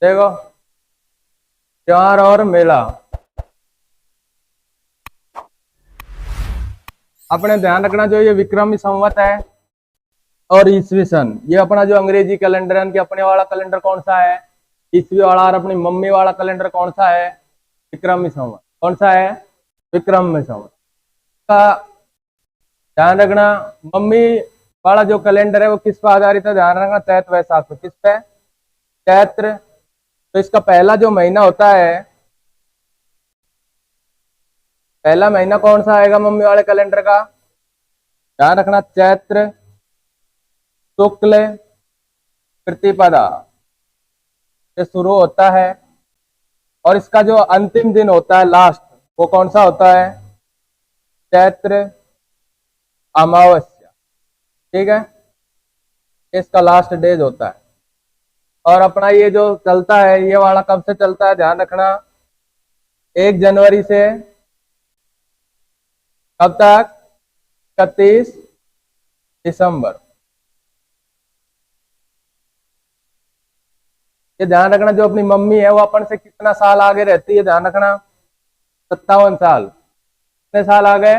देखो, त्योहार और मेला। अपने ध्यान रखना, जो ये विक्रमी संवत है और ईसवी सन, ये अपना जो अंग्रेजी कैलेंडर है, कि अपने वाला कैलेंडर कौन सा है, ईसवी वाला, और अपनी मम्मी वाला कैलेंडर कौन सा है, विक्रमी संवत। कौन सा है, विक्रमी संवत का ध्यान रखना। मम्मी वाला जो कैलेंडर है वो किस पर आधारित है, ध्यान रखना, चैत्र वैशाख पे। किस पे, चैत्र। तो इसका पहला जो महीना होता है, पहला महीना कौन सा आएगा मम्मी वाले कैलेंडर का, ध्यान रखना, चैत्र शुक्ल प्रतिपदा से शुरू होता है, और इसका जो अंतिम दिन होता है, लास्ट, वो कौन सा होता है, चैत्र अमावस्या। ठीक है, इसका लास्ट डेज होता है। और अपना ये जो चलता है, ये वाला कब से चलता है, ध्यान रखना, 1 जनवरी से कब तक, 31 दिसंबर। ये ध्यान रखना, जो अपनी मम्मी है वो अपन से कितना साल आगे रहती है, ध्यान रखना, 57 साल। कितने साल आ गए,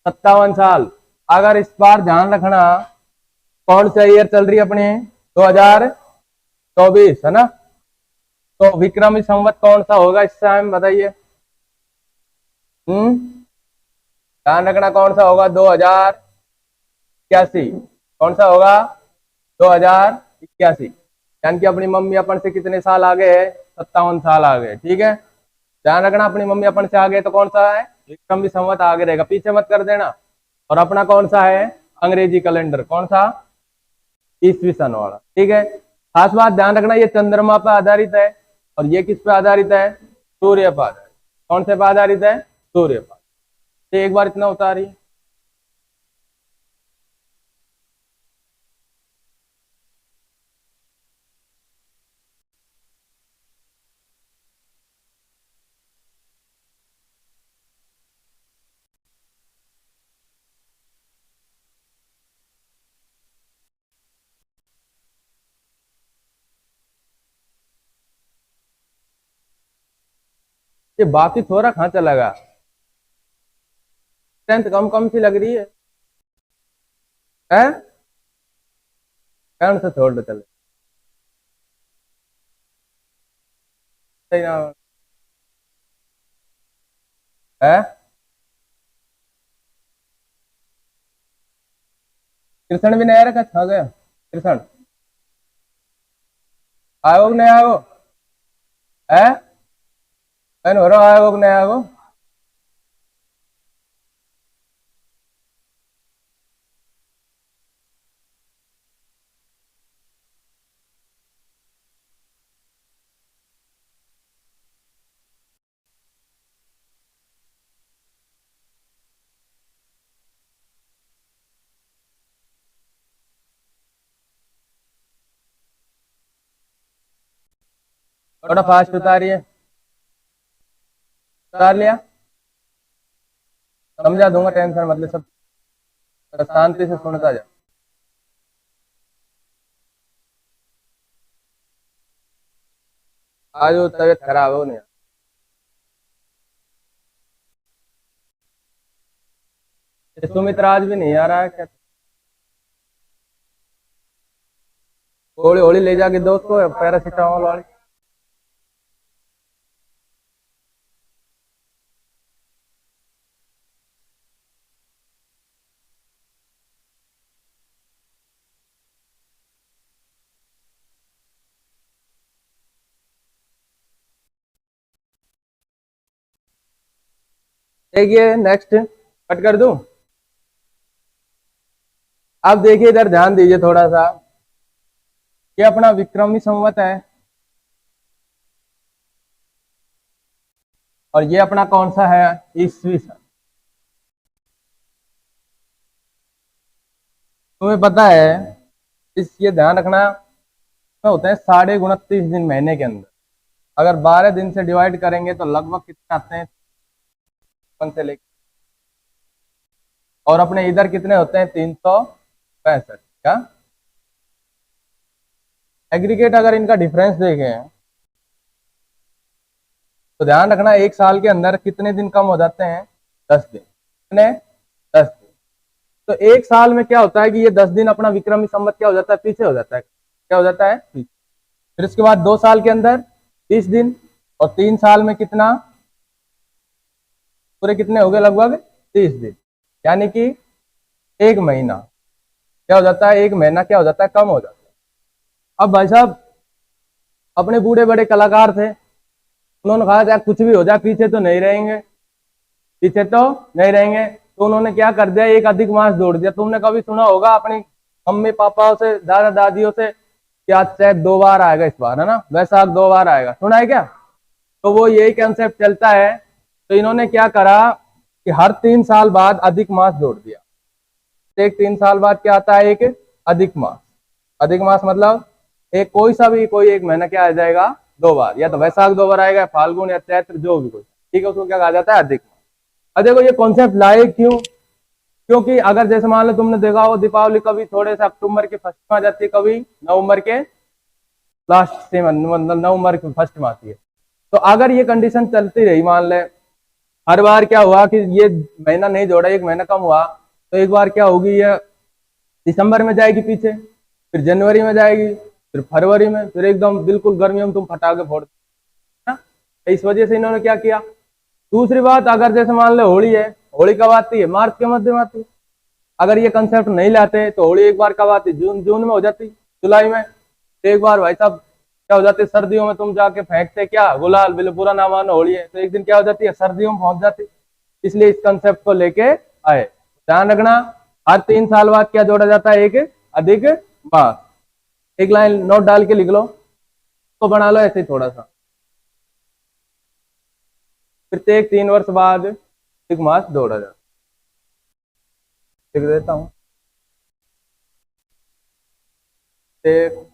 57 साल। अगर इस बार ध्यान रखना, कौन सा ईयर चल रही है अपनी, 2024 है ना, तो विक्रमी संवत कौन सा होगा इस टाइम, बताइए। ध्यान रखना, कौन सा होगा, 2081। कौन सा होगा, 2081। यानी कि अपनी मम्मी अपन से कितने साल आगे है, 57 साल आगे। ठीक है, ध्यान रखना, अपनी मम्मी अपन से आगे तो कौन सा है, विक्रमी संवत आगे रहेगा, पीछे मत कर देना। और अपना कौन सा है, अंग्रेजी कैलेंडर, कौन सा, ईसवी सन वाला। ठीक है, खास बात ध्यान रखना, ये चंद्रमा पर आधारित है, और ये किस पे आधारित है, सूर्य पर आधारित। कौन से पर आधारित है, सूर्य पर। तो एक बार इतना उतारी। ये बाकी थोड़ा कहाँ चला गया, स्ट्रेंथ कम कम सी लग रही है, कौन सा छोड़ दो चले, सही ना है। कृष्ण भी नहीं आ रखा, छा गया कृष्ण, आयो कि नहीं आयो है, कहीं हो रहा आयो कि नहीं आयो। थोड़ा फास्ट उतारिए, उतार लिया, समझा दूंगा, टेंशन मतलब सब शांति से सुनता जा। आज वो तबीयत खराब हो नहीं, सुमित राज भी नहीं आ रहा है क्या, गोली होली ले जाके दो उसको, पैरासीटामोल वाली। देखिए नेक्स्ट, कट कर दूं। आप देखिए इधर ध्यान दीजिए थोड़ा सा, ये अपना विक्रमी संवत है, और ये अपना कौन सा है, ईसवी सन। तुम्हें पता है, इस ये ध्यान रखना, इसमें होते हैं 29.5 दिन महीने के अंदर। अगर 12 दिन से डिवाइड करेंगे तो लगभग कितने आते हैं, से लेकर, और अपने इधर कितने होते हैं, 365। क्या एग्रीगेट अगर इनका डिफरेंस देखें, तो ध्यान रखना, एक साल के अंदर कितने दिन कम हो जाते हैं? 10 दिन। कितने? 10 दिन। तो एक साल में क्या होता है कि ये 10 दिन अपना विक्रमी संवत क्या हो जाता है? पीछे हो जाता है। क्या हो जाता है? पीछे। फिर उसके बाद 2 साल के अंदर 30 दिन, और 3 साल में कितना? पूरे कितने हो गए? लगभग 30 दिन। यानी कि 1 महीना क्या हो जाता है? 1 महीना क्या हो जाता है? कम हो जाता है। अब भाई साहब, अपने बूढ़े बड़े कलाकार थे, उन्होंने कहा चाहे कुछ भी हो जाए पीछे तो नहीं रहेंगे, पीछे तो नहीं रहेंगे। तो उन्होंने क्या कर दिया? एक अधिक मास जोड़ दिया। तुमने कभी सुना होगा अपनी मम्मी पापाओं से, दादा दादियों से, कि आज शायद 2 बार आएगा, इस बार है ना, वैसाख 2 बार आएगा, सुना है क्या? तो वो यही कंसेप्ट चलता है। तो इन्होंने क्या करा कि हर 3 साल बाद अधिक मास जोड़ दिया। एक 3 साल बाद क्या आता है? एक अधिक मास। अधिक मास मतलब एक कोई सा भी कोई एक महीना क्या आ जाएगा? 2 बार, या तो वैशाख 2 बार आएगा, फाल्गुन या चैत्र, जो भी कोई, ठीक है, उसको क्या कहा जाता है? अधिक मास। अब देखो ये कॉन्सेप्ट लाए क्यों? क्योंकि अगर जैसे मान लो तुमने देखा हो दीपावली कभी थोड़े से अक्टूबर के फर्स्ट में आ जाती है, कभी नवंबर के लास्ट से, मतलब नवंबर के फर्स्ट में आती है। तो अगर ये कंडीशन चलती रही, मान ले हर बार क्या हुआ कि ये महीना नहीं जोड़ा, 1 महीना कम हुआ, तो एक बार क्या होगी, ये दिसंबर में जाएगी पीछे, फिर जनवरी में जाएगी, फिर फरवरी में, फिर एकदम बिल्कुल गर्मियों में तुम फटाके फोड़, है ना? इस वजह से इन्होंने क्या किया। दूसरी बात, अगर जैसे मान लो होली है, होली कब आती है? मार्च के मध्य में आती है। अगर ये कंसेप्ट नहीं लाते तो होली एक बार कब आती? जून में हो जाती, जुलाई में। तो एक बार भाई साहब क्या हो जाती है? सर्दियों में तुम जाके फेंकते क्या? गुलाल, बिल्कुल बुरा ना मानो, होली है, तो एक दिन क्या हो जाती है? सर्दियों में पहुंच जाती। इसलिए इस कंसेप्ट को लेके आए। ध्यान रखना, हर 3 साल बाद क्या जोड़ा जाता है? एक अधिक मास। एक लाइन नोट डाल के लिख लो, तो बना लो ऐसे ही थोड़ा सा। प्रत्येक 3 वर्ष बाद अधिक मास जोड़ा जाता है। लिख देता हूं, एक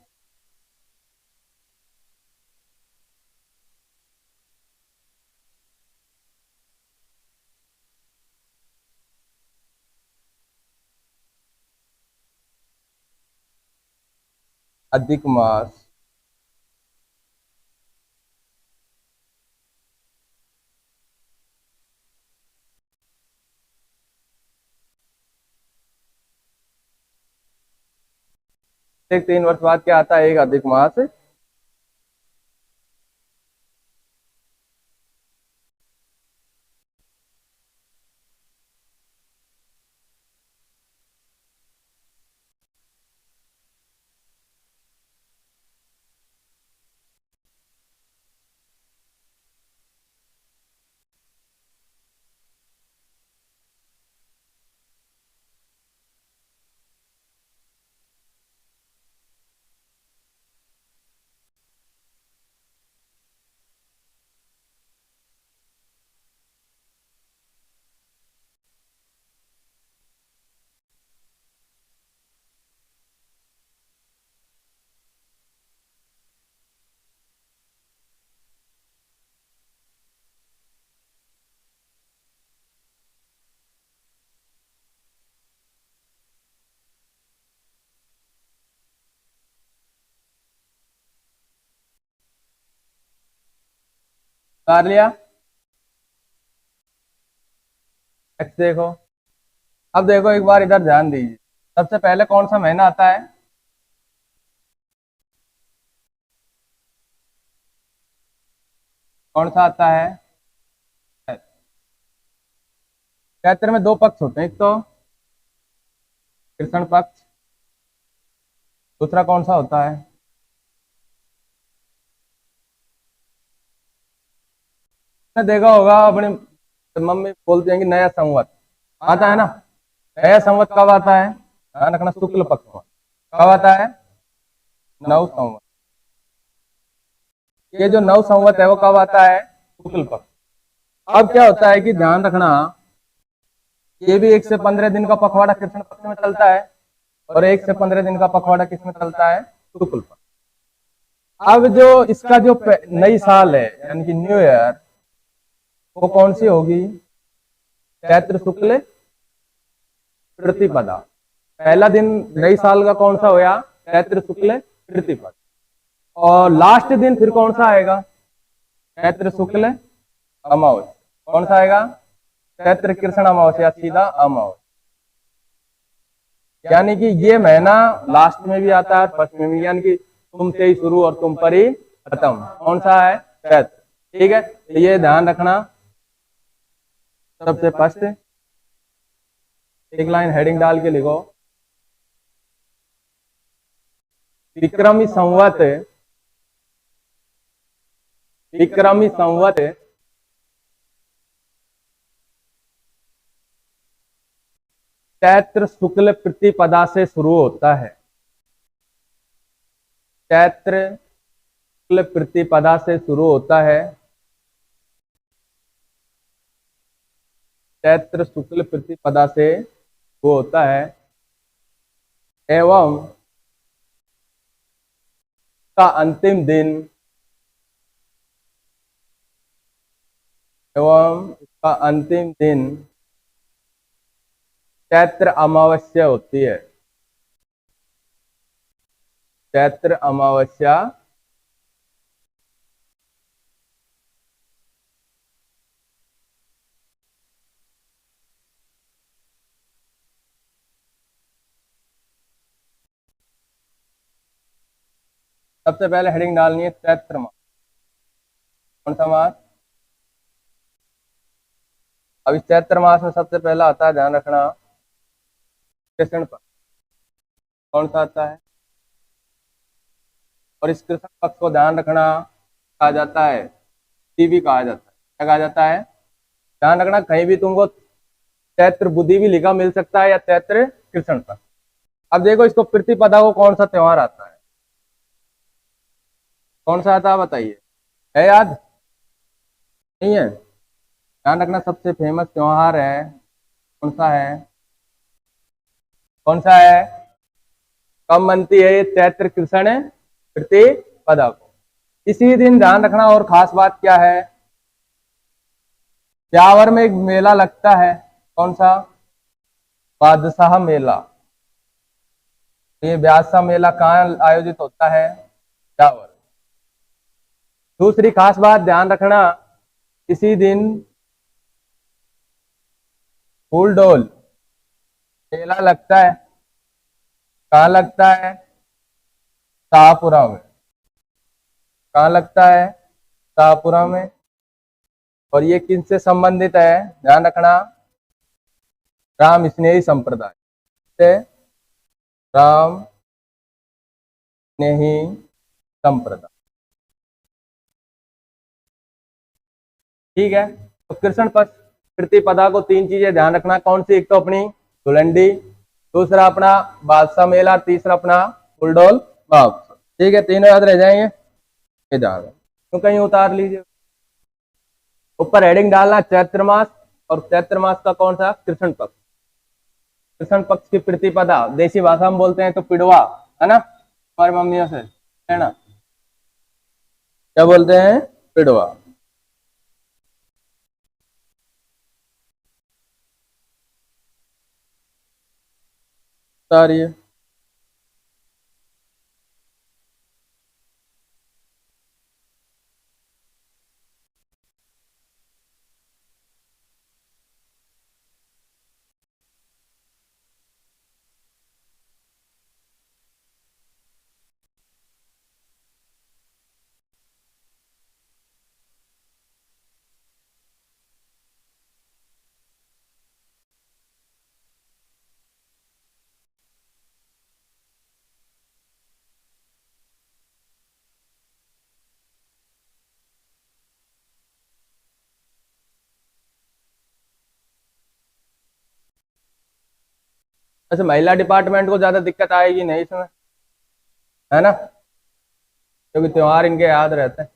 अधिक मास प्रत्येक 3 वर्ष बाद क्या आता है? एक अधिक मास। कर लिया? नेक्स्ट देखो। अब देखो एक बार इधर ध्यान दीजिए, सबसे पहले कौन सा महीना आता है? कौन सा आता है? चैत्र में 2 पक्ष होते हैं, एक तो कृष्ण पक्ष, दूसरा कौन सा होता है? ने देखा होगा अपने मम्मी बोलते हैं कि नया संवत आता है ना। नया संवत कब आता है? ध्यान रखना, शुक्ल पक्ष में। कब आता है? नव संवत। ये जो नव संवत है वो कब आता है? शुक्ल पक्ष। अब क्या होता है कि ध्यान रखना, ये भी 1 से 15 दिन का पखवाड़ा कृष्ण पक्ष में चलता है, और 1 से 15 दिन का पखवाड़ा किस में चलता है? शुक्ल पक्ष। अब जो इसका जो नई साल है, यानी कि न्यू ईयर, वो कौन सी होगी? चैत्र शुक्ल प्रतिपदा। पहला दिन नई साल का कौन सा होया? चैत्र शुक्ल प्रतिपदा। और लास्ट दिन फिर कौन सा आएगा? चैत्र शुक्ल अमावस्या कौन सा आएगा? चैत्र कृष्ण अमावस्या, सीधा अमावस्या। यानी कि ये महीना लास्ट में भी आता है, फर्स्ट में भी, यानी कि तुम से ही शुरू और तुम पर ही खत्म। कौन सा है? चैत्र। ठीक है, तो ये ध्यान रखना। सबसे फर्स्ट एक लाइन हेडिंग डाल के लिखो, विक्रमी संवत, विक्रमी संवत चैत्र शुक्ल प्रतिपदा से शुरू होता है। चैत्र शुक्ल प्रतिपदा से शुरू होता है। चैत्र शुक्ल प्रतिपदा से शुरू होता है एवं का अंतिम दिन, एवं का अंतिम दिन चैत्र अमावस्या होती है। चैत्र अमावस्या सबसे पहले हेडिंग डालनी है चैत्र मास। कौन सा मास? अब इस चैत्र मास में सबसे पहला आता है, ध्यान रखना, कृष्ण पक्ष। कौन सा आता है? और इस कृष्ण पक्ष को ध्यान रखना, कहा जाता है बुद्धि भी कहा जाता है। क्या कहा जाता है? ध्यान रखना, कहीं भी तुमको चैत्र बुद्धि भी लिखा मिल सकता है या चैत्र कृष्ण पक्ष। अब देखो इसको प्रतिपदा को कौन सा त्योहार आता है? कौन सा आता है बताइए, है याद? नहीं है? ध्यान रखना, सबसे फेमस त्योहार है, कौन सा है? कौन सा है? कब मनती है ये चैत्र कृष्ण प्रतिपदा को, इसी दिन। ध्यान रखना, और खास बात क्या है, ब्यावर में एक मेला लगता है, कौन सा? बादशाह मेला। ये ब्यासा मेला कहाँ आयोजित होता है? ब्यावर। दूसरी खास बात ध्यान रखना, इसी दिन फूल डोल मेला लगता है। कहाँ लगता है? शाहपुरा में। कहाँ लगता है? शाहपुरा में। और ये किनसे संबंधित है? ध्यान रखना, राम स्नेही संप्रदाय से, राम स्नेही संप्रदाय। ठीक है, तो कृष्ण पक्ष प्रतिपदा को तीन चीजें ध्यान रखना, कौन सी? एक तो अपनी धुलंडी, दूसरा अपना बादशाह मेला, तीसरा अपना फुलडोल महोत्सव। ठीक है, तीनों याद रह जाएंगे। ये ध्यान तो कहीं उतार लीजिए, ऊपर हेडिंग डालना चैत्र मास, और चैत्र मास का कौन सा? कृष्ण पक्ष। कृष्ण पक्ष की प्रतिपदा देसी भाषा में बोलते हैं तो पिड़वा, है ना? हमारी मम्मियों से, है ना? क्या बोलते हैं? पिड़वा। सारी वैसे महिला डिपार्टमेंट को ज्यादा दिक्कत आएगी नहीं इसमें, है ना? क्योंकि त्योहार इनके याद रहते हैं।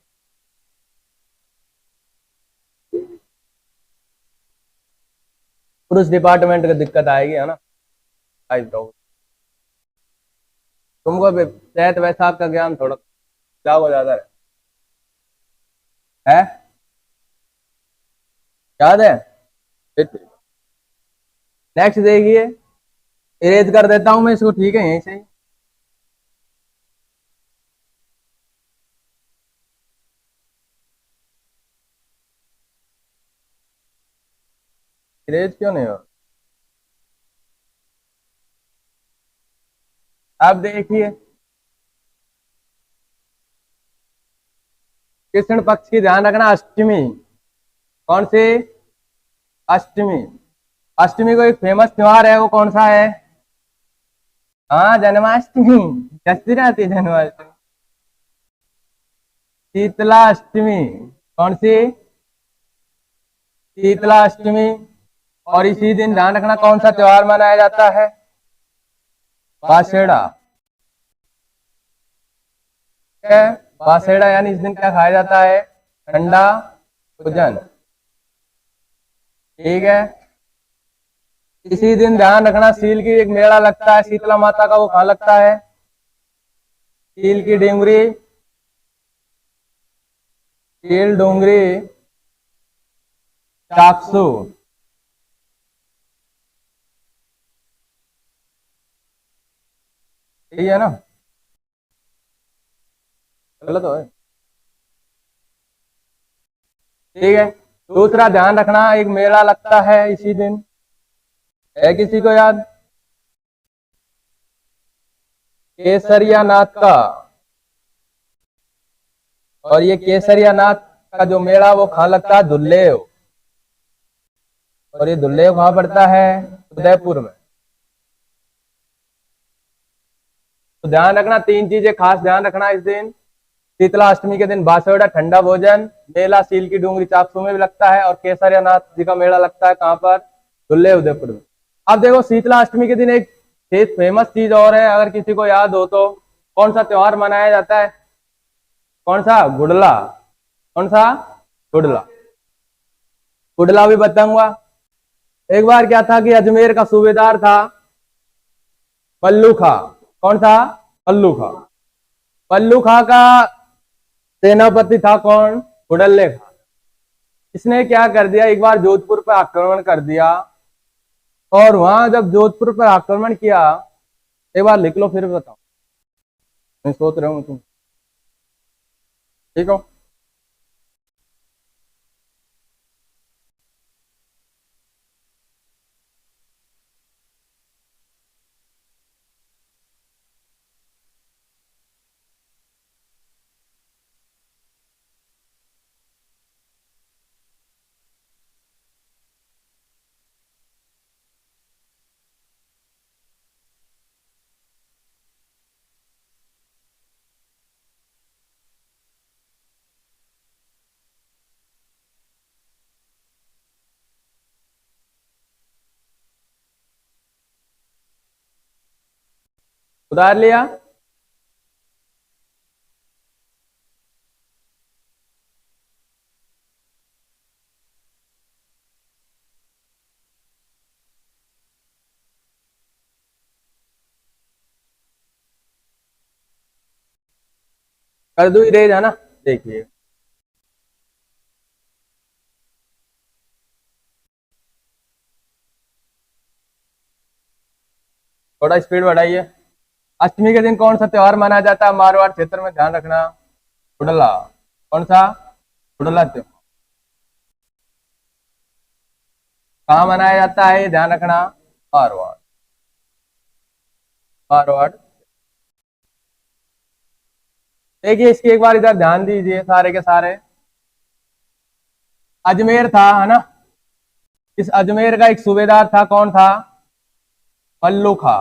पुरुष डिपार्टमेंट को दिक्कत आएगी, है ना? आई तो तुमको भी चैत वैशाख का ज्ञान थोड़ा ज्यादा है, याद है? नेक्स्ट देखिए, इरेज कर देता हूं मैं इसको, ठीक है, यहीं से। इरेज क्यों नहीं हो? आप देखिए, कृष्ण पक्ष की ध्यान रखना, अष्टमी। कौन सी? अष्टमी। अष्टमी को एक फेमस त्योहार है, वो कौन सा है? हाँ, जन्माष्टमी। कैसी रहती है जन्माष्टमी? शीतला अष्टमी। कौन सी? शीतला अष्टमी। और इसी दिन ध्यान रखना कौन सा त्योहार मनाया जाता है? बासेड़ा। है बासेड़ा, यानी इस दिन क्या खाया जाता है? ठंडा भोजन। ठीक है। इसी दिन ध्यान रखना, सील की एक मेला लगता है शीतला माता का, वो कहाँ लगता है? सील की डोंगरी। सील डोंगरी चाकसू। सही है ना? गलत हो? ठीक है। दूसरा ध्यान रखना, एक मेला लगता है इसी दिन, है किसी को याद? केसरिया नाथ का। और ये केसरिया नाथ का जो मेला वो कहाँ लगता है? धुल्लेव। और ये धुल्लेव कहाँ पड़ता है? उदयपुर में। तो ध्यान रखना, तीन चीजें खास ध्यान रखना इस दिन। शीतला अष्टमी के दिन बासोड़ा ठंडा भोजन, मेला सील की डूंगरी चाकसू में भी लगता है, और केसरिया नाथ जी का मेला लगता है कहाँ पर? धुल्ले उदयपुर में। अब देखो, शीतला अष्टमी के दिन एक फेमस चीज और है, अगर किसी को याद हो तो। कौन सा त्योहार मनाया जाता है? कौन सा? गुडला। कौन सा? गुडला। गुडला भी बताऊंगा। एक बार क्या था कि अजमेर का सूबेदार था पल्लू खा। कौन था? पल्लू खा। पल्लू खा का सेनापति था कौन? गुडल्ले खा। इसने क्या कर दिया, एक बार जोधपुर पर आक्रमण कर दिया। और वहां जब जोधपुर पर आक्रमण किया, एक बार लिख लो फिर बताओ, मैं सोच रहा हूँ तुम ठीक हो। उधार लिया। कर दू इरेज, है ना? देखिए, थोड़ा स्पीड बढ़ाइए। अष्टमी के दिन कौन सा त्योहार मनाया जाता है मारवाड़ क्षेत्र में? ध्यान रखना, गुडला। कौन सा? गुडला त्योहार। कहाँ मनाया जाता है ये ध्यान रखना? मारवाड़। मारवाड़। देखिए, इसकी एक बार इधर ध्यान दीजिए सारे के सारे। अजमेर था, है ना? इस अजमेर का एक सूबेदार था, कौन था? पल्लू खा।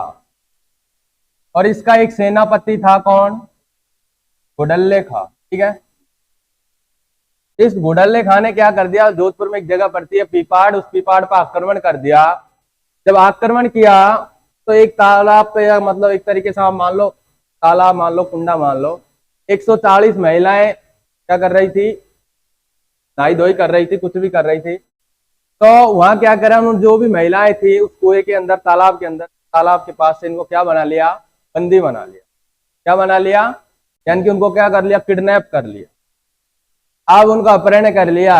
और इसका एक सेनापति था, कौन? गुडल्ले खा। ठीक है। इस गुडल्ले खा ने क्या कर दिया, जोधपुर में एक जगह पड़ती है पीपाड़, उस पीपाड़ पर आक्रमण कर दिया। जब आक्रमण किया तो एक तालाब पे, या मतलब एक तरीके से आप मान लो तालाब मान लो, कुंडा मान लो, 140 महिलाएं क्या कर रही थी? नहाई धोई कर रही थी, कुछ भी कर रही थी। तो वहां क्या करा, उन जो भी महिलाएं थी उस कुएं के अंदर, तालाब के अंदर, तालाब के पास से इनको क्या बना लिया? बंदी बना लिया। क्या बना लिया? यानी कि उनको क्या कर लिया? किडनैप कर लिया। अब उनका अपहरण कर लिया।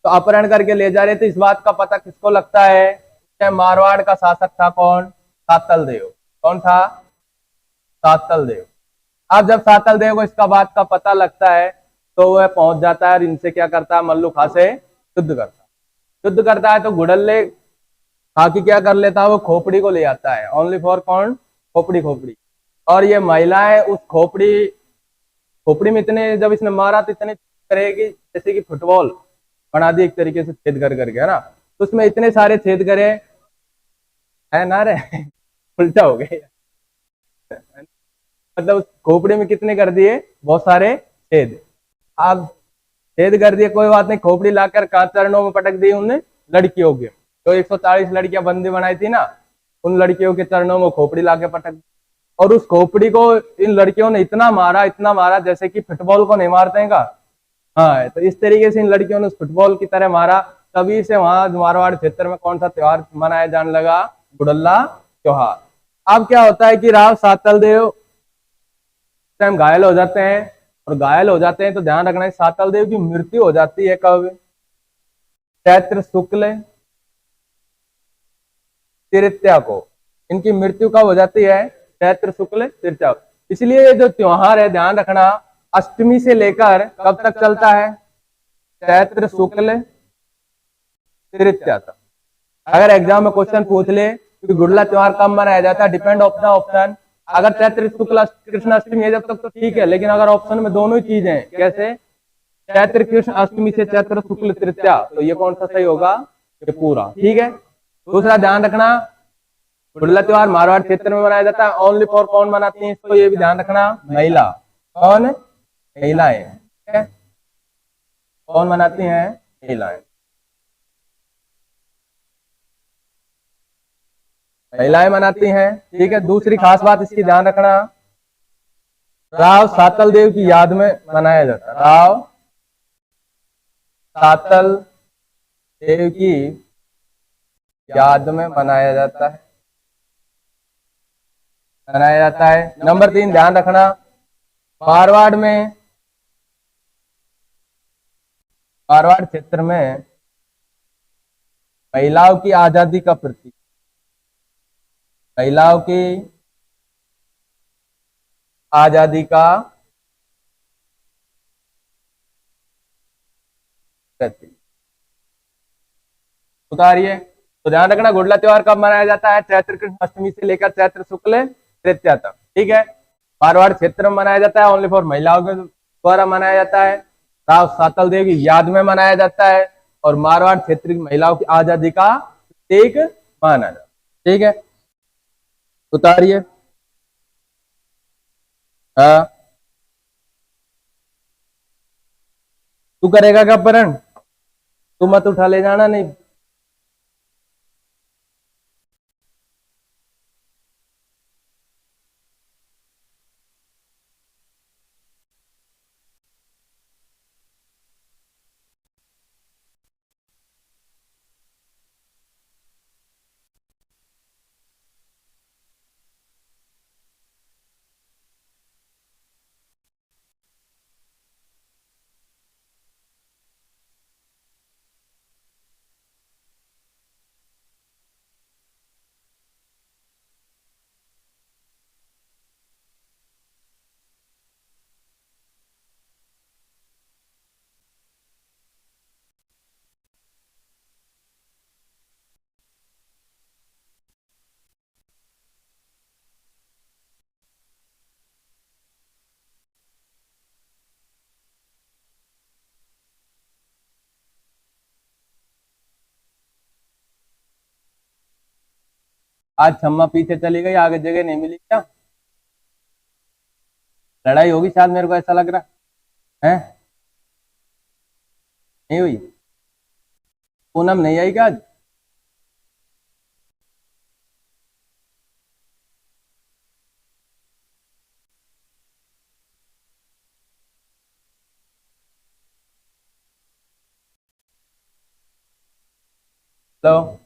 तो अपहरण करके ले जा रहे थे, इस बात का पता किसको लगता है? मारवाड़ का शासक था कौन? सातल देव। कौन था? सातल देव। अब जब सातल देव को इसका बात का पता लगता है, तो वह पहुंच जाता है और इनसे क्या करता है? मल्लू खा से युद्ध करता है। शुद्ध करता है तो गुड़ल्ले खा के क्या कर लेता है, वो खोपड़ी को ले आता है। ओनली फॉर कौन? खोपड़ी, खोपड़ी। और ये महिलाएं उस खोपड़ी खोपड़ी में इतने, जब इसने मारा तो इतने करेगी जैसे कि फुटबॉल बना दी एक तरीके से, छेद कर करके, है ना। तो उसमें इतने सारे छेद करे, है ना रे उल्टा हो गए। मतलब उस खोपड़ी में कितने कर दिए? बहुत सारे छेद। अब छेद कर दिए, कोई बात नहीं, खोपड़ी लाकर कहाँ चरणों में पटक दी उन्हें? लड़कियों के। तो 140 लड़कियां बंदी बनाई थी ना, उन लड़कियों के चरणों में खोपड़ी लाके पटक दी। और उस खोपड़ी को इन लड़कियों ने इतना मारा जैसे कि फुटबॉल को नहीं मारते हैं का। हाँ, तो इस तरीके से इन लड़कियों ने उस फुटबॉल की तरह मारा। तभी से वहां मारवाड़ क्षेत्र में कौन सा त्योहार मनाया जाने लगा? गुड़ल्ला त्योहार। अब क्या होता है कि राव सातल देव टाइम घायल हो जाते हैं, और घायल हो जाते हैं तो ध्यान रखना है, सातल देव की मृत्यु हो जाती है कब? चैत्र शुक्ल तृतीया को। इनकी मृत्यु कब हो जाती है? चैत्र शुक्ल तृतीया। इसलिए ये जो त्योहार है, ध्यान रखना, अष्टमी से लेकर कब तक चलता है? चैत्र शुक्ल तृतीया तक। अगर एग्जाम में क्वेश्चन पूछ ले कि गुड़ला त्योहार कब मनाया जाता है, डिपेंड ऑफ द ऑप्शन। अगर चैत्र शुक्ल कृष्ण अष्टमी है जब तक तो ठीक है, लेकिन अगर ऑप्शन में दोनों ही चीजें, कैसे? चैत्र कृष्ण अष्टमी से चैत्र शुक्ल तृतीया, तो ये कौन सा सही होगा? ये पूरा ठीक है। दूसरा ध्यान रखना, गुड़ला त्योहार मारवाड़ क्षेत्र में मनाया जाता है। ओनली फॉर कौन मनाती है इसको, ये भी ध्यान रखना, महिला। कौन? महिलाएं। ठीक है, कौन मनाती हैं? महिलाएं। महिलाएं मनाती हैं, ठीक है। दूसरी खास बात इसकी ध्यान रखना, राव सातल देव की याद में मनाया जाता है। राव सातल देव की याद में मनाया जाता है। नंबर 3 ध्यान रखना, मारवाड़ क्षेत्र में महिलाओं की आजादी का प्रतीक, महिलाओं की आजादी का प्रतीक उतारिए। तो ध्यान रखना, गुड़ला त्योहार कब मनाया जाता है? चैत्र कृष्ण अष्टमी से लेकर चैत्र शुक्ल तृतीया तक, ठीक है। मारवाड़ क्षेत्र में मनाया जाता है, ओनली फॉर महिलाओं के द्वारा मनाया जाता है। राव सातल देव की याद में मनाया जाता है, और मारवाड़ क्षेत्र की महिलाओं की आजादी का प्रतीक माना जाता है, ठीक है। उतारिए। हाँ, तू करेगा क्या परण? तू मत उठा ले जाना नहीं। आज छम्मा पीछे चली गई, आगे जगह नहीं मिली क्या? लड़ाई होगी शायद, मेरे को ऐसा लग रहा है। नहीं हुई? पूनम नहीं आई क्या आज? तो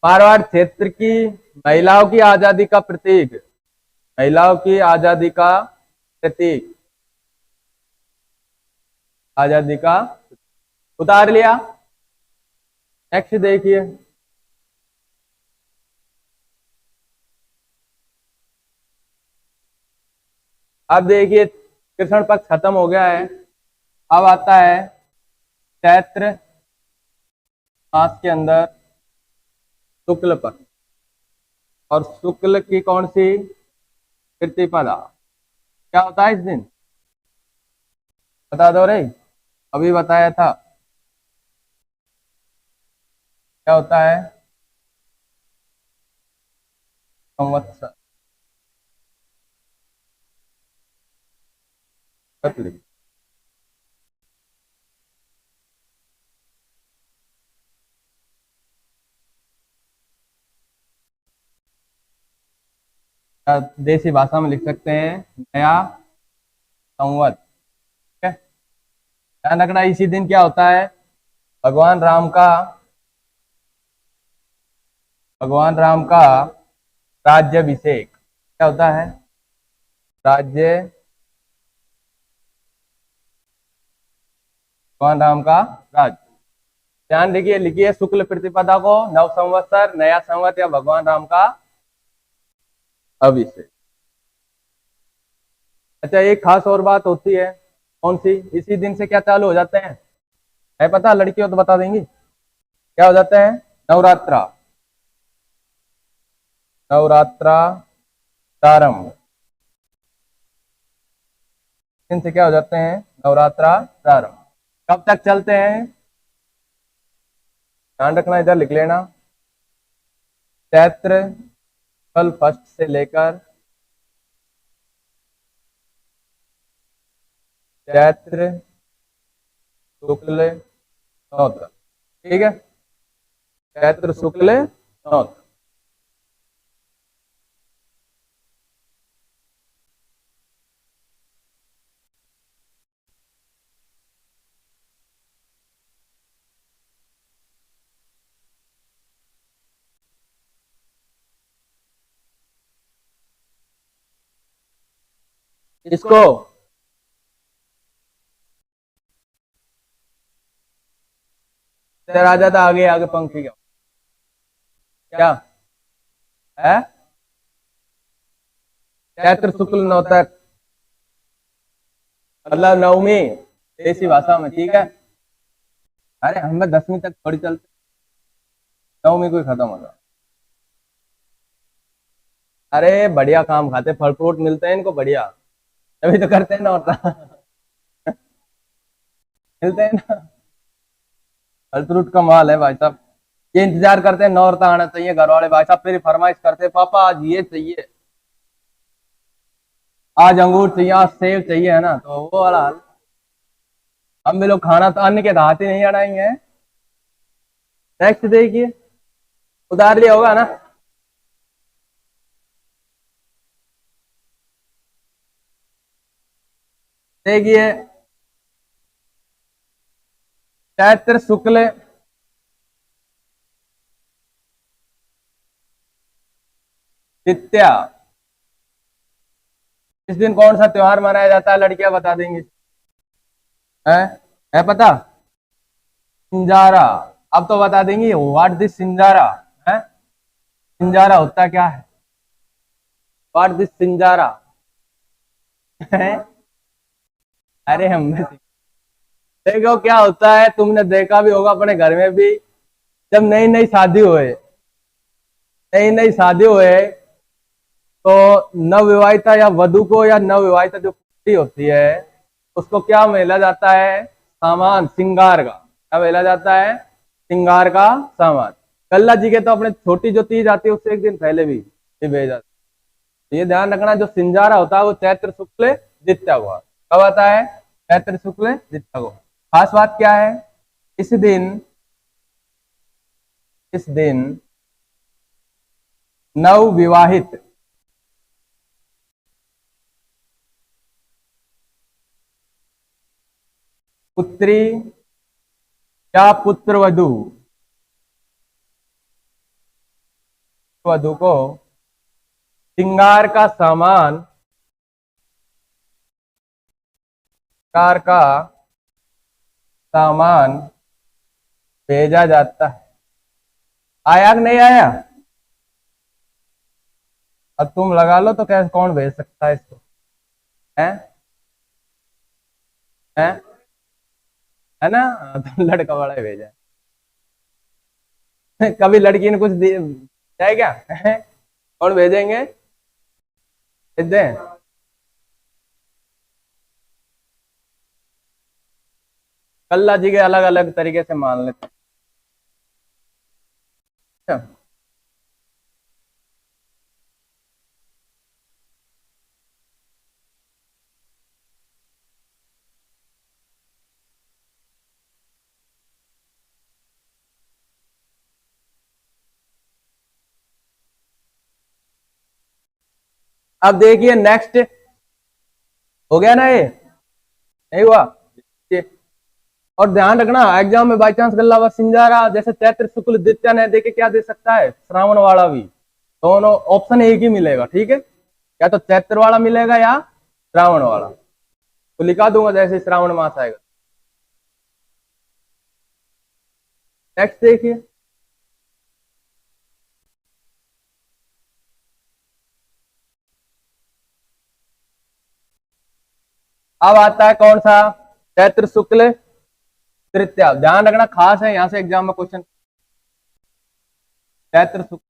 मारवाड़ क्षेत्र की महिलाओं की आजादी का प्रतीक, महिलाओं की आजादी का प्रतीक आजादी का, उतार लिया। नेक्स्ट देखिए, अब देखिए कृष्ण पक्ष खत्म हो गया है, अब आता है चैत्र मास के अंदर शुक्ल पक्ष, और शुक्ल की कौन सी प्रतिपदा, क्या होता है इस दिन, बता दो रे, अभी बताया था, क्या होता है, संवत्सर। देसी भाषा में लिख सकते हैं नया संवत, ठीक है। ध्यान रखना इसी दिन क्या होता है, भगवान राम का, भगवान राम का राज्याभिषेक, क्या होता है, राज्य, भगवान राम का राज्य। ध्यान देखिए, लिखिए शुक्ल प्रतिपदा को नव संवत्सर, नया संवत या भगवान राम का अभिषेक। अच्छा, एक खास और बात होती है, कौन सी, इसी दिन से क्या चालू हो जाते हैं, है पता, लड़कियों तो बता देंगी, क्या हो जाते हैं, नवरात्रा, नवरात्रा प्रारंभ, दिन से क्या हो जाते हैं, नवरात्रा प्रारंभ। कब तक चलते हैं, ध्यान रखना, इधर लिख लेना, चैत्र कल फर्स्ट से लेकर चैत्र शुक्ल नौ तक, ठीक है, चैत्र शुक्ल नौ तक। इसको आ जाता, आगे आगे पंक्ति क्या, क्या है, चैत्र शुक्ल नौ तक, मतलब नवमी देसी भाषा में, ठीक है। अरे हमें 10वीं तक थोड़ी चलते, नवमी को ही खत्म होगा। अरे बढ़िया काम खाते, फल फ्रूट मिलते हैं इनको बढ़िया, तभी तो करते हैं ना, होता मिलते हैं ना, फल फ्रूट का माल है भाई साहब। ये इंतजार करते हैं नौरता आना चाहिए, घर वाले भाई साहब फिर फरमाइश करते हैं, पापा आज ये चाहिए, आज अंगूर चाहिए, आज सेब चाहिए, है ना, तो वो वाला हाल। हम भी लोग खाना तो अन्न के दाते नहीं अड़ाएंगे। नेक्स्ट देखिए, उतार लिया होगा ना, देखिए चैत्र शुक्ल द्वितीया, इस दिन कौन सा त्योहार मनाया जाता है, लड़कियां बता देंगी, है, है पता, सिंजारा, अब तो बता देंगी व्हाट दिस सिंजारा, है, सिंजारा होता क्या है, व्हाट दिस सिंजारा है, अरे हम देखो क्या होता है, तुमने देखा भी होगा अपने घर में भी, जब नई नई शादी हुए, नई नई शादी हुए, तो नवविवाहिता या वधु को, या नवविवाहिता जो पुत्री होती है, उसको क्या मिला जाता है, सामान श्रृंगार का, क्या मिला जाता है, श्रृंगार का सामान। कल्ला जी के तो अपने छोटी जो तीज आती है उससे एक दिन पहले भी ये भेजा, तो ये ध्यान रखना, जो सिंजारा होता है वो चैत्र शुक्ल द्वितीया हुआ, कब आता है, चैत्र शुक्ल द्वितीया को। खास बात क्या है, इस दिन, इस दिन नव विवाहित पुत्री या पुत्र वधु, वधु को श्रृंगार का सामान, श्रृंगार का सामान भेजा जाता है। आया कि नहीं आया? अब तुम लगा लो तो कैसे, कौन भेज सकता है इसको? है है है ना? तो लड़का वाला ही भेजा है। कभी लड़की ने कुछ है क्या? कौन भेजेंगे? भेज दें? कल्ला जी के अलग अलग तरीके से मान लेते हैं। अब देखिए नेक्स्ट, हो गया ना ये? नहीं हुआ ये। और ध्यान रखना एग्जाम में बाई चांस गल्ला व सिंजारा जैसे चैत्र शुक्ल द्वितीया ने देखे क्या दे सकता है, श्रावण वाला भी। दोनों ऑप्शन एक ही मिलेगा, ठीक है? या तो चैत्र वाला मिलेगा या श्रावण वाला। तो लिखा दूंगा जैसे श्रावण मास आएगा। नेक्स्ट देखिए, अब आता है कौन सा? चैत्र शुक्ल तृतीया। ध्यान रखना खास है, यहां से एग्जाम में क्वेश्चन। चैत्र शुक्ल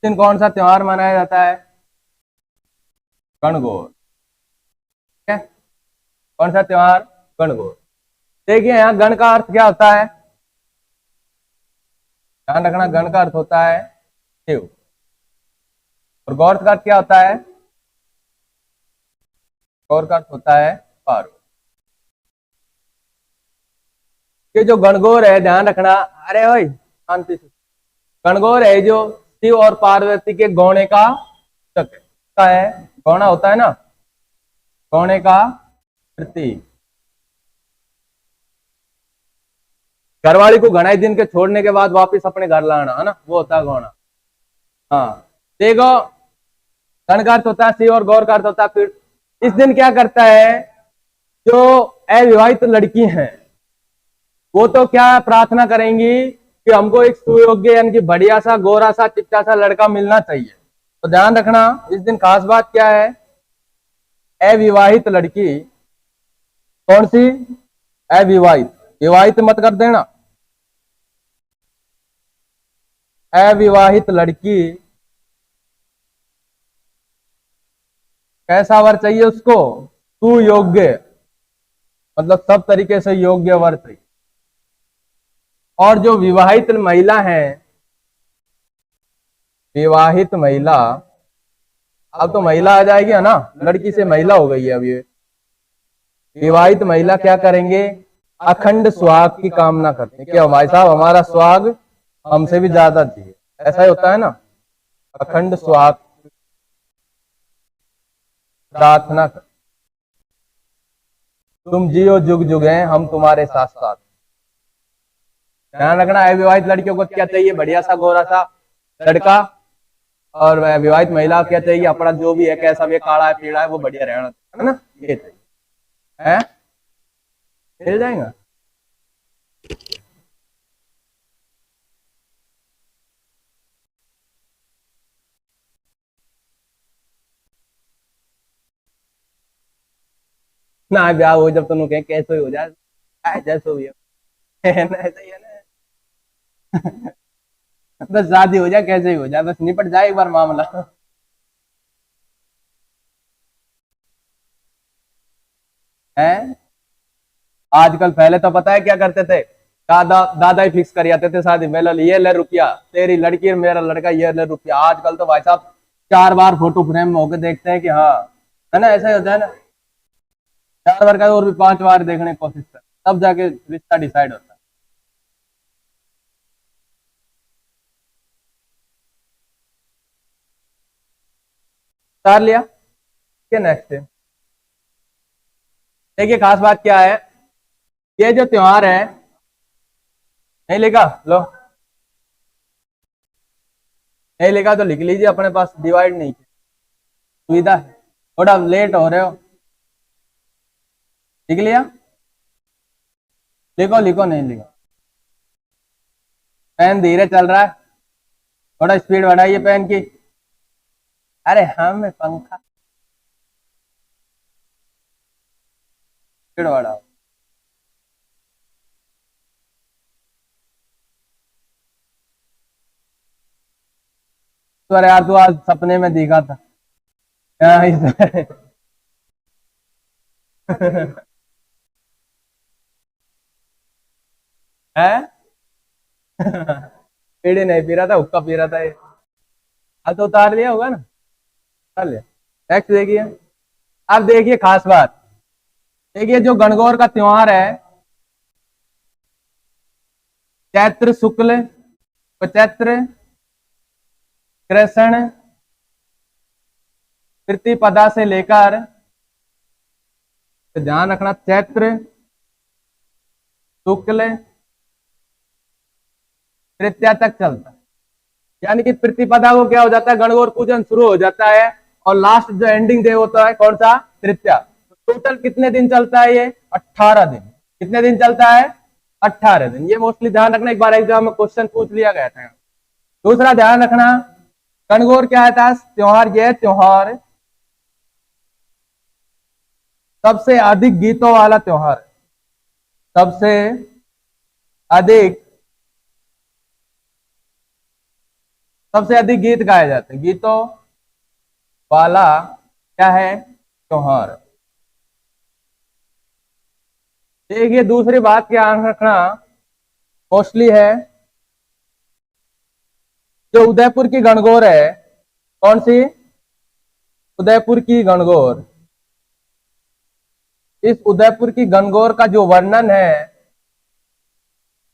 दिन कौन सा त्योहार मनाया जाता है? गणगौर। ठीक है, कौन सा त्योहार? गणगौर। देखिए यहाँ गण का अर्थ क्या होता है? ध्यान रखना, गण का अर्थ होता है शिव, और गौर का अर्थ क्या होता है? गौर का अर्थ होता है पार्वती। ये जो गणगौर है, ध्यान रखना, अरे ओए शांति से। गणगौर है जो शिव और पार्वती के गौणे का चक्र है। गौना होता है ना, गौणे का प्रतीक। घरवाली को घना दिन के छोड़ने के बाद वापस अपने घर लाना, है ना, वो होता है गौना। हाँ देखो, गण का अर्थ होता है शिव और गौर का अर्थ होता है फिर। इस दिन क्या करता है, जो अविवाहित लड़की हैं वो तो क्या प्रार्थना करेंगी कि हमको एक सुयोग्य यानी कि बढ़िया सा गोरा सा चिट्टा सा लड़का मिलना चाहिए। तो ध्यान रखना इस दिन खास बात क्या है, अविवाहित लड़की। कौन सी? अविवाहित। विवाहित मत कर देना। अविवाहित लड़की, कैसा वर चाहिए उसको? सुयोग्य, मतलब सब तरीके से योग्य वर चाहिए। और जो विवाहित महिला है, विवाहित महिला, अब तो महिला आ जाएगी, है ना, लड़की से महिला हो गई है अब ये। विवाहित महिला क्या करेंगे? अखंड सुहाग की कामना करते हैं कि भाई साहब हमारा सुहाग हमसे भी ज्यादा चाहिए, ऐसा ही होता है ना। अखंड सुहाग प्रार्थना कर, तुम जियो जुग जुग हैं हम तुम्हारे साथ साथ। ध्यान रखना अविवाहित लड़कियों को क्या चाहिए? बढ़िया सा गोरा सा लड़का। और विवाहित महिला क्या चाहिए? अपना जो भी है, कैसा भी काला है पीला है, वो बढ़िया रहना, है ना, ये चाहिए। है, मिल जाएगा। ना ब्याह हो जब तुम कहें कैसे हो जाए, जैसे भी है ना, ऐसा ही है ना। बस शादी हो जाए, कैसे ही हो जाए, बस निपट जाए एक बार मामला। है आजकल, पहले तो पता है क्या करते थे, दादा दादा ही फिक्स कर जाते थे शादी में, ये ले रुपया तेरी लड़की और मेरा लड़का, ये ले रुपया। आजकल तो भाई साहब 4 बार फोटो फ्रेम में होकर देखते हैं कि हाँ, है ना, ऐसा ही होता है ना। 4 बार का और भी 5 बार देखने की कोशिश कर, तब जाके रिश्ता डिसाइड होता है। उतार लिया, क्या नेक्स्ट है? देखिए खास बात क्या है, ये जो त्योहार है, नहीं लिखा लो, नहीं लिखा तो लिख लीजिए, अपने पास डिवाइड नहीं किया, सुविधा है। थोड़ा लेट हो रहे हो, लिख लिया। लिखो लिखो, नहीं लिखो। पेन धीरे चल रहा है, थोड़ा स्पीड बढ़ाइए पेन की। अरे हम पंखा स्पीड बढ़ाओ। तो अरे यार, तू आज सपने में दिखा था। हाँ, है। बीड़ी नहीं पी रहा था, हुक्का पी रहा था ये। अब तो उतार लिया होगा ना, उतार लिया। नेक्स्ट देखिए। अब देखिए खास बात, देखिए जो गणगौर का त्योहार है, चैत्र शुक्ल चैत्र कृष्ण प्रतिपदा से लेकर, तो ध्यान रखना, चैत्र शुक्ल तृतीया तक चलता है। यानी कि प्रतिपदा को क्या हो जाता है, गणगौर पूजन शुरू हो जाता है, और लास्ट जो एंडिंग डे होता है कौन सा, तृतीया। तो टोटल कितने दिन चलता है ये, 18 दिन। कितने दिन चलता है, 18 दिन। ये मोस्टली ध्यान रखना, एक बार एग्जाम में क्वेश्चन पूछ लिया गया था। दूसरा ध्यान रखना, गणगौर क्या था त्योहार, यह त्योहार सबसे अधिक गीतों वाला त्योहार है। सबसे अधिक सबसे अधिक गीत गाए जाते हैं, गीतों वाला क्या है, त्योहार। देखिए दूसरी बात क्या रखना मोस्टली है, जो उदयपुर की गणगौर है, कौन सी, उदयपुर की गणगौर। इस उदयपुर की गणगौर का जो वर्णन है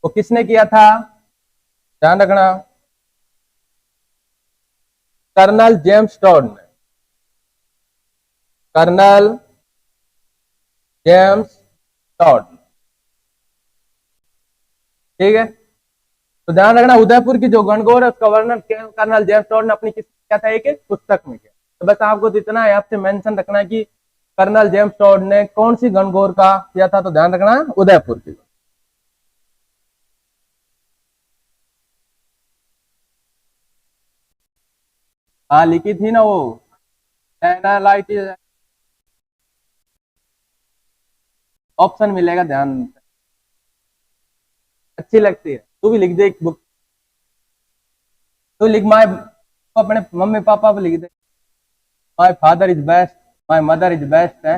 वो किसने किया था, ध्यान रखना, कर्नल जेम्स टॉड ने। कर्नल जेम्स टॉड, ठीक है। तो ध्यान रखना, उदयपुर की जो गणगौर है उसका वर्णन कर्नल जेम्स टॉड ने अपनी किस क्या था, एक पुस्तक में किया। तो बस आपको इतना है, आपसे मेंशन रखना है कि कर्नल जेम्स टॉड ने कौन सी गणगौर का किया था, तो ध्यान रखना उदयपुर की। हाँ लिखी थी ना वो, लाइट ऑप्शन मिलेगा, ध्यान अच्छी लगती है। तू भी लिख दे एक बुक, तू लिख, माय अपने मम्मी पापा को लिख दे, my father is best, my mother is best है।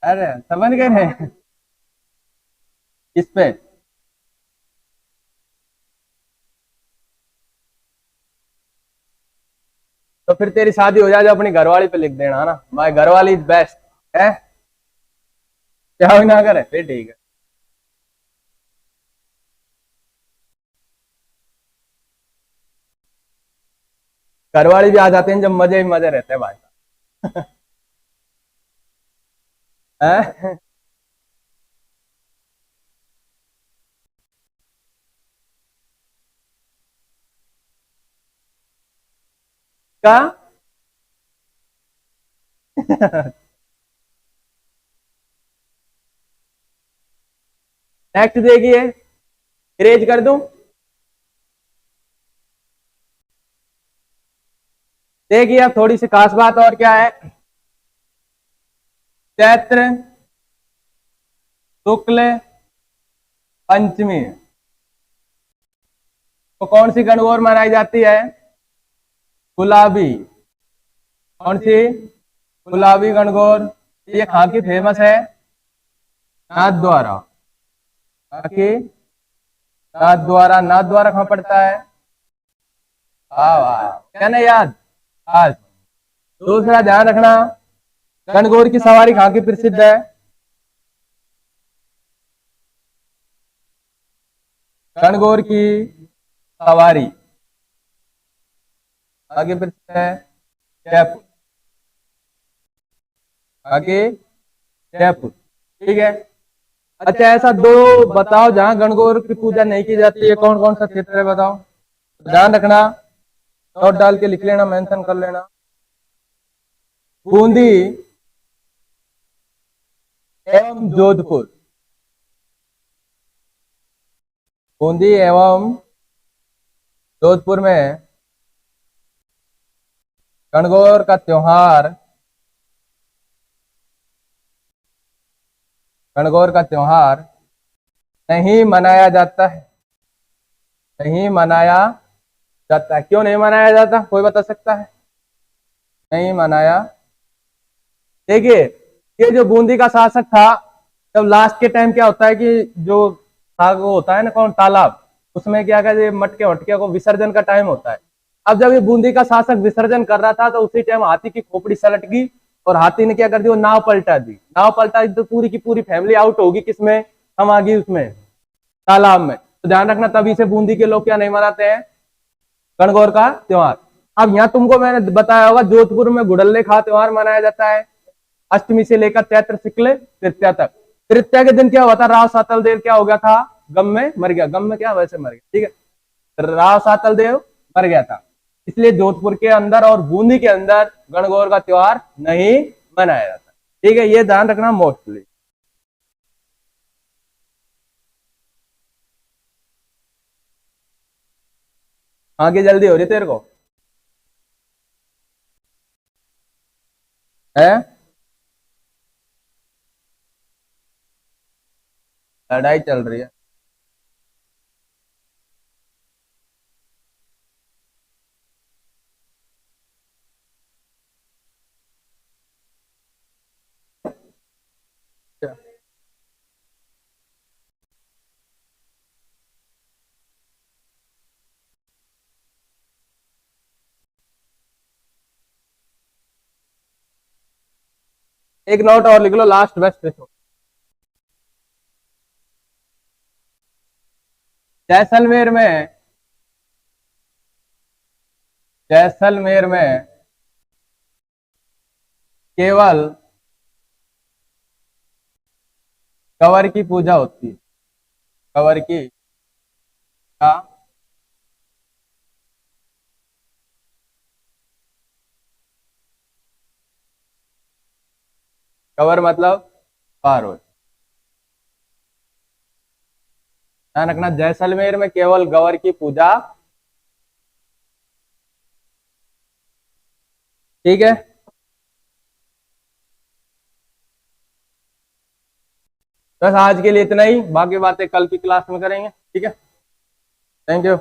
अरे समझ गए हैं इस पे। तो फिर तेरी शादी हो जाए जो अपनी घरवाली पे लिख देना, है ना, माय घरवाली इज बेस्ट है, क्या भी ना करे फिर ठीक है। घरवाली भी आ जाते हैं जब मजे ही मजे रहते हैं भाई। हैं? का नेक्स्ट देखिए, इरेज कर दूं। देखिए अब थोड़ी सी खास बात और क्या है, चैत्र शुक्ल पंचमी तो कौन सी गणगौर मनाई जाती है, गुलाबी। कौन सी, गुलाबी गणगौर। ये कहाँ की फेमस है, नाथ द्वारा। बाकी नाथ द्वारा, नाथ द्वारा कहाँ पड़ता है, वाह वाह, क्या नहीं याद आज। दूसरा ध्यान रखना, गणगौर की सवारी कहाँ की प्रसिद्ध है, गणगौर की सवारी आगे प्रसिद्ध है जयपुर, आगे जयपुर, ठीक है। अच्छा ऐसा दो बताओ जहां गणगौर की पूजा नहीं की जाती है, कौन कौन सा क्षेत्र है बताओ, ध्यान रखना, नोट डाल के लिख लेना, मेंशन कर लेना। बूंदी, एवं जोधपुर। बूंदी एवं जोधपुर में गणगौर का त्योहार, गणगौर का त्योहार नहीं मनाया जाता है। नहीं मनाया जाता है। क्यों नहीं मनाया जाता, कोई बता सकता है? नहीं मनाया। देखिए, ये जो बूंदी का शासक था, जब लास्ट के टाइम क्या होता है कि जो वो होता है ना कौन तालाब, उसमें क्या कहते हैं मटके वटके को विसर्जन का टाइम होता है। अब जब ये बूंदी का शासक विसर्जन कर रहा था तो उसी टाइम हाथी की खोपड़ी सलट गई और हाथी ने क्या कर दी, वो नाव पलटा दी। नाव पलटा दी तो पूरी की पूरी फैमिली आउट होगी, किसमें? हम आ गई उसमें, तालाब में। तो ध्यान रखना, तभी से बूंदी के लोग क्या नहीं मनाते हैं, गणगौर का त्योहार। अब यहाँ तुमको मैंने बताया होगा, जोधपुर में गुड़ल्ले खा त्योहार मनाया जाता है अष्टमी से लेकर चैत्र शुक्ल तृतीया तक। तृतीया के दिन क्या हुआ था, राव सातल देव क्या हो गया था, गम में मर गया। गम में क्या, वैसे मर गया, ठीक है। राव सातल देव मर गया था, इसलिए जोधपुर के अंदर और बूंदी के अंदर गणगौर का त्योहार नहीं मनाया जाता। ठीक है, ये ध्यान रखना मोस्टली। आगे जल्दी हो रही तेरे को है, लड़ाई चल रही है। एक नोट और लिख लो, लास्ट बेस्ट रिसोर्स। जैसलमेर में, जैसलमेर में केवल कंवर की पूजा होती है। कंवर की का कंवर मतलब पार्वती। ध्यान रखना, जैसलमेर में केवल गंवर की पूजा, ठीक है। बस आज के लिए इतना ही, बाकी बातें कल की क्लास में करेंगे, ठीक है। Thank you.